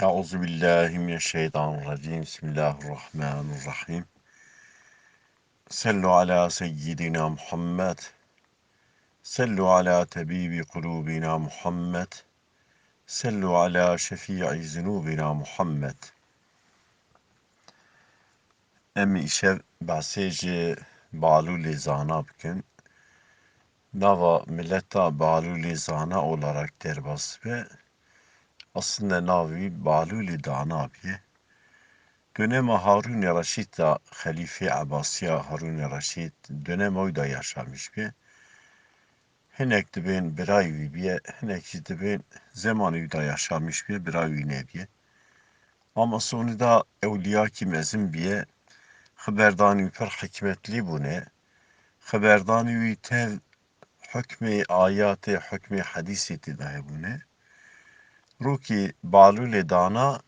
Euzubillahimineşşeytanirracim. Bismillahirrahmanirrahim. Sallu ala seyyidina Muhammed. Sallu ala tebibi kulubina Muhammed. Sallu ala şefii zunubina Muhammed. Em işe bahseci baluli zana bikin. Nava milleta baluli zana olarak derbas ve aslında navi baluli dana biye. Dönem Harun Reşit da Halife Abbasiya Harun Reşit dönem oyda yaşamış bir. Hinek dibin birayvi biye, hinek dibin zamanı da yaşamış bir birayvi nebiye. Ama sonu da evliya ki mezim biye, haberdani per hikmetli bu ne? Haberdani tev hükmü ayatı, hükmü hadisi dahi bu ne? Ruki balule dana,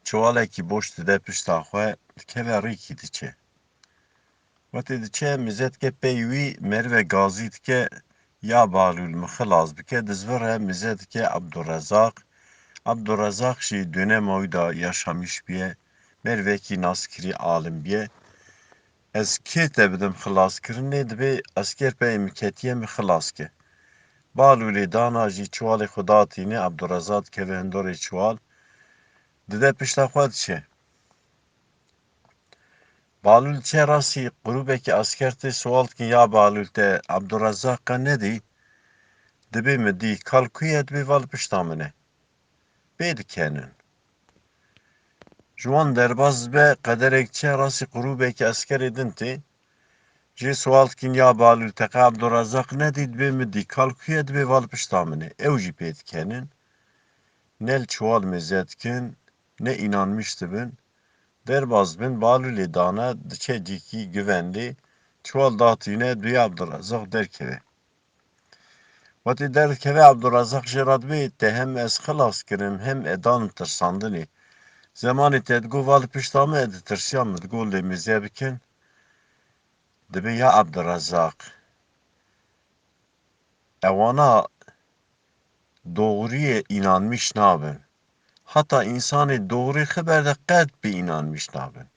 çuvaleki boş dide pişta xwe keve rîkî diçe. Wetê diçe mizet ke peyvî merve gazî dike ya balûl mixilaz bike dizvire mizet dike Abdurrezzaq. Abdurrezzaq jî dönem wî da yaşamış biye mervekî naskirî alim biye. Ez kê te bidim xilaskirinê dibe esker pey miketiye min xilas ke. Balûlê dana jî çuvalê xwe datîne Abdurrezzaq keve hindorê çuwal dide pişta xwe diçe. Balul çe rasi grubeki askerti sual ki ya balul te Abdurrezzaq'a ne di? Dibe mi di kalkuye dibe val piştamine. Beydikenin. Juan derbaz be kaderek çe rasi grubeki asker edinti. Ji sual ki ya balul te Abdurrezzaq ne di? Dibe mi di kalkuye dibe val piştamine. Evji beydikenin. Nel çuval mezetkin. Ne inanmıştı ben. Derbaz bin baluli dana diçeciki güvenli çuval dağıtıyne duya Abdurrezzaq derkeve. Vati derkeve Abdurrezzaq jiradbi te hem ez xilas kirim hem edan tirsandini. Zamanı tedgu val piştamı edi tirsyam dgu le mize bikin. Dibe ya Abdurrezzaq. Evana doğruya inanmış nabin. Hatta insanı doğru haberde qed bi inanmış nabin.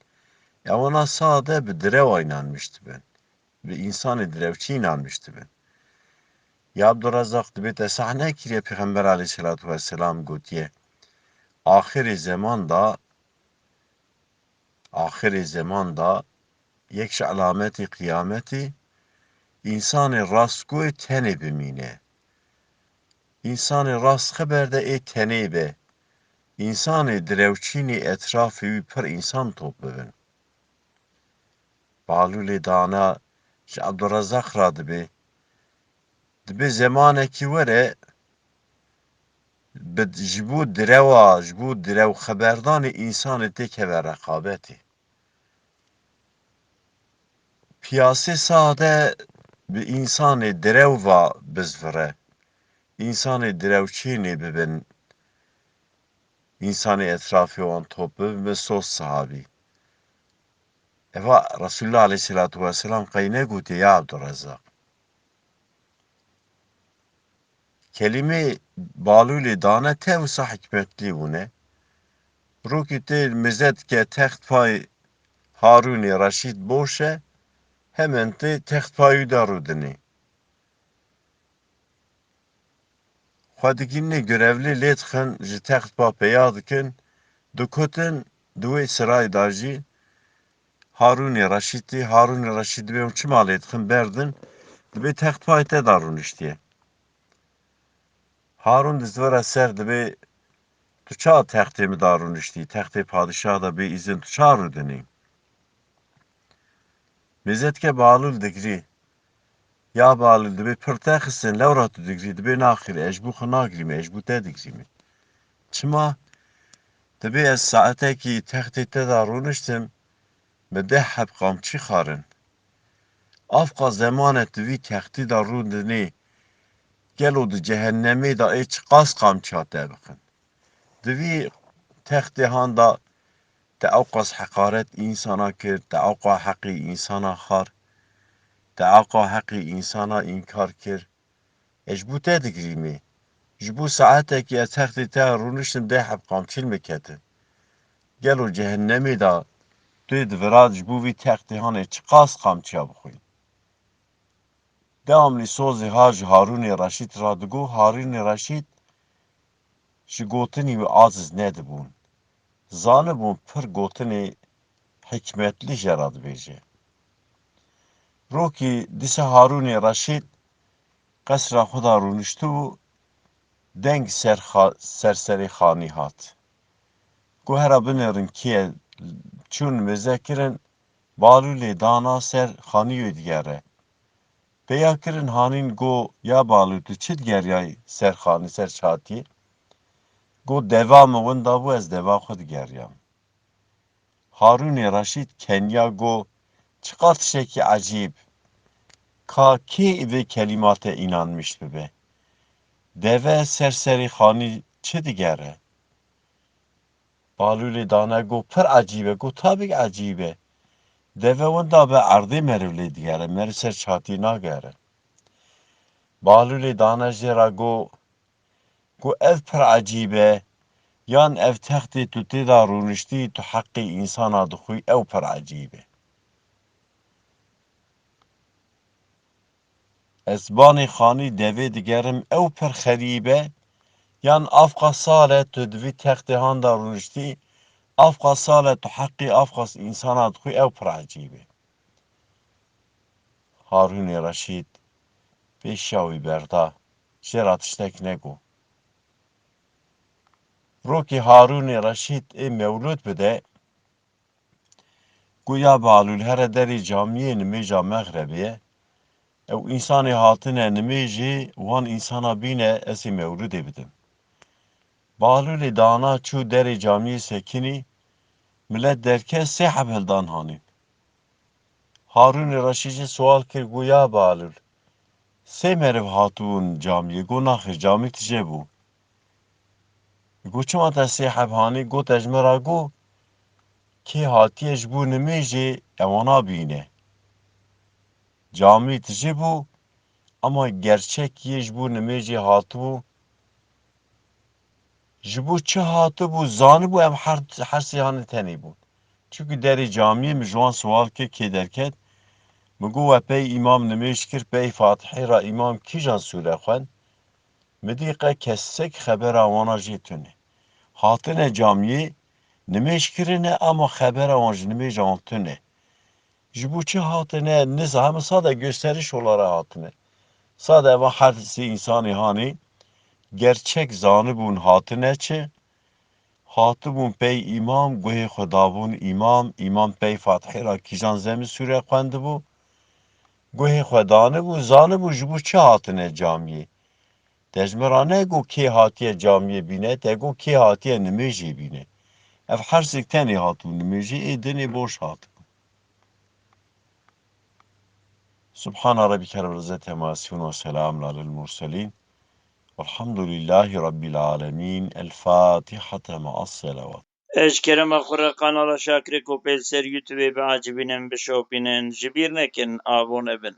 Evana sade bir direva inanmıştı ben. Ve insanı direvçi inanmıştı ben. Ya Abdurrezzaq dibe te sahne kiriye Peygamber aleyhissalatu vesselam gotiye. Ahir zamanda yekş alameti kıyameti insanı rastgoy tene bimine. İnsanı rast haberde tene be. İnsanı direvçini etrafı per insan topluven. Balule dana Abdurrezzaq ra dibe zamaneki vere جبو درو خبردان انسان تکه و رقابتی پیاسه ساده به انسان درو و بزوره انسان درو چینی ببین انسان اطرافی وان توپ به سوز صحابی اوا رسول الله علیه السلام قینه گوتی یا عبدالرزاق kelime baluli dane tevsa hikmetli bu ne? Rukiti mizet ke text pay Harun Reşit boşe hemen te text payı darudini. Xwedikinê görevli lê dixin ji text pa peya dikin, dikutin duê sirayê da jî Harûnê Reşîtî, Harûnê Reşît dibe ew çima lê dixin berdin, dibe text payê te da rûniştiye. Harûn dizvera ser dibe tu ça textê min da rûniştî, textê padişah da bê îzin tu ça rûdinî. Mêzetke balûl digirî. Ya balûl dibe pir texistin lewra tu digirî, dibe naxîrî, ez ji bo xwe nagirîme, ez ji bo te digirîme. Çima? Dibe ez saetekî textê te da rûniştim, me deh hebqam çi xarin. Afqa zemanet vî textî da rûdinê, gelo di cehennemê da ê çi qas qam ça te bikin. Di vî textê han da te ew heqaret insana kir, te ew heqî insana xar, te ew heqî insana înkar kir. Ez ji bo te digirîme. ji bo saetekî ez textê te rûniştim dê hevqan çil mikete. Gelo cehennemê da tu yê divira ji bo vî textê hanê çi qas qamçıya bixwîn. Devamlî sozê ha ji Harûnê Reşîd ra digot Harûnê Reşîd ji gotinî wî aciz nedibûn. Zanibûn pir gotinê hikmetlî jê ra dibêje. Rokî dîsa Harûnê Reşîd qesra xwe da rûniştibû, deng serserê xanî hat. Ku hera binêrin kê çûn mêze kirin, Balûlê dana ser xanîyê digere. Pêya kirin hanîn got ya Balûl tu çi digeriyayî ser xanî ser çatiyê? Got deva min winda bû ez deva xwe digeriyam. Harûnê Reşîd keniya got çiqar tiştekî ecîb. Ka kê vê kelîmatê înanmış bibe? Deve serserê xanî çi digere? Balûlê dana got pir ecîb e. Got tabîk ecîb e. Deve winda be erdê merivlê digere, meriv ser çatî nagere. Balûlê dana jê ra got ev pir ecîb e, yan ev textê tu tê da rûniştî tu heqê însana dixwî ew pir ecîb e. Ez banê xanî devê digerim ew pir xerîb e, yan afqa sal e tu divî textê han da rûniştî, afqa sal e tu heqê afqa însana dixwî ew pir ecîb e. Harûnê Reşîd pêşiya wî berda, jê ra tiştek negot. Rokî Harûnê Reşîd ê mewlûd bide, goya Balûl here derê camiyê nimêja Mexrebê, ew însanê hatine nimêjê, wan însana bîne ez ê mewlûdê bidim. Balûlê dana çû derê camiyê sekinî, millet derket sê hebeldan hanîn. Harûnê Reşîd jî sual kir goya Balûl, sê meriv hatibûn camiyê? Got naxir, camî tije bû. Got çima te sê heb hanî? Got ez me ra got kê hatiye ji bo nimêjê ewana bîne. Camî tije bû, ama gerçekiyê ji bo nimêjê hatibû. Ji bo çi hatibû zanibû em her sê hanê tenê bûn. Çûkî derê camiyê min ji wan sual kir kê derket, min got we pey îmam nimêj kir, pey Fatihê ra îmam kîjan sûre xwend? Mi dîqe kesek xebera wana jê tune. Hatine camiyê, nimêj kirine ama xebera wan ji nimêja wan tune. Ji bo çi hatine niza hemû sade gösteriş olara hatine. Sade eva her sê însanê hanê gerçek zanibûn hatine çi? Hatibûn pey îmam, guhê xwe dabûn îmam, îmam pey Fatihê ra kîjan zemî sûre xwendibû, guhê xwe danibû, zanibû ji bo çi hatine camiyê. Te ji me ra negot kê hatiye camiyê bîne, te got kê hatiye nimêjê bîne. Ev her sêk tenê hatibû nimêjê, ê dinê boş hatibû. Subhana rabbike rabbil izzeti amma yasifûn ve selamun alel murselîn. Velhamdülillahi Rabbil alemin. El Fatihate ma'as selavat. Eşkerema xure kanala Şakirê Kopêl ser YouTubeê biacibînin, bişopînin, ji bîr nekin abone bin.